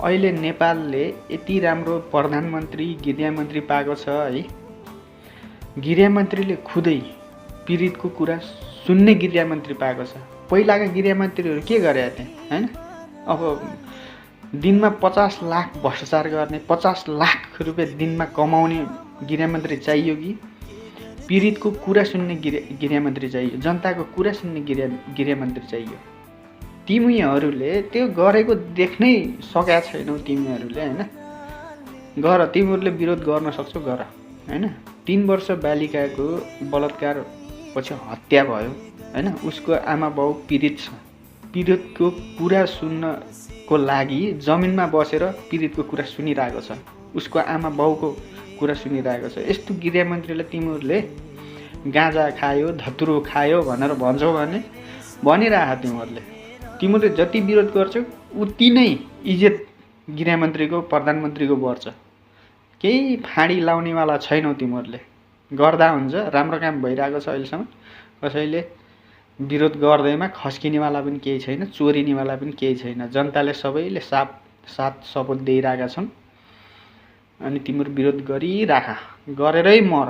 अहिले नेपालले यति राम्रो प्रधानमन्त्री गृहमन्त्री पाएको छ है। गृहमन्त्रीले खुदै पीडितको कुरा सुन्ने गृहमन्त्री पाएको छ। पहिलाका गृहमन्त्रीहरू के गरे थिए हैन? अब दिनमा 50 लाख भ्रष्टाचार गर्ने, 50 लाख रुपियाँ दिनमा कमाउने गृहमन्त्री चाहियो कि पीडितको कुरा सुन्ने गृहमन्त्री चाहियो, जनताको कुरा सुन्ने गृहमन्त्री चाहियो? तिमीहरूले त्यो गरेको देख्नै सकेका छैनौ तिमीहरूले हैन। गर, तिमीहरूले विरोध गर्न सक्छौ गर हैन। 3 वर्ष बालिकाको बलात्कार पछि हत्या भयो हैन। उसको आमा बाउ पीडित छ। पीडितको कुरा सुन्नको लागि जमिनमा बसेर पीडितको कुरा सुनिरहेको छ, उसको आमा बाउको कुरा सुनिरहेको छ। यस्तो गृहमन्त्रीलाई तिमीहरूले गाँजा खायो, धतुरो खायो भनेर भन्छौ भने भनिराख। तिमीहरूले जति विरोध गर्छौ उति नै इज्जत गृहमन्त्रीको प्रधानमन्त्रीको बढ्छ। केही फाँडी लाउनेवाला छैनौ तिमीहरूले। गर्दा हुन्छ, राम्रो काम भइरहेको छ अहिलेसम्म। कसैले विरोध गर्दैमा खस्किनेवाला पनि केही छैन, चोरिनेवाला पनि केही छैन। जनताले सबैले साथ सपोर्ट दिइरहेका छन्। अनि तिमीहरू विरोध गरिराख, गरेरै मर।